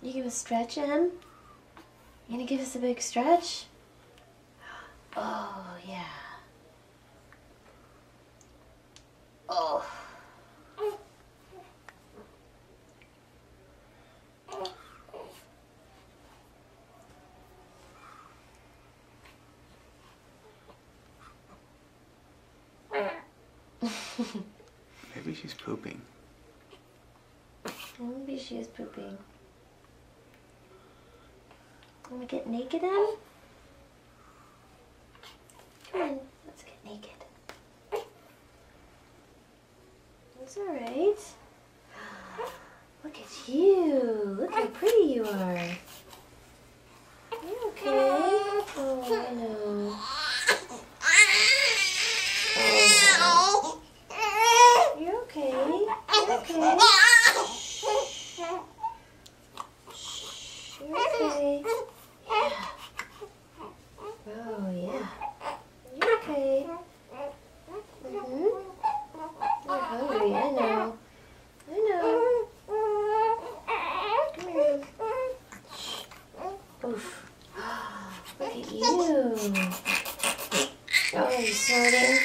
You give a stretch, Em? You gonna give us a big stretch? Oh, yeah. Oh. Maybe she's pooping. Maybe she is pooping. Want to get naked, Em? Come on, let's get naked. It's alright. Look at you. Look how pretty you are. You okay? Oh, I know. Oh. You're okay. You're okay. Shh. You're okay. Yeah. Oh, yeah. You're okay. Mm-hmm. You're hungry, I know. I know. Come here. Shh. Oof. Look at you. Oh, you snorting?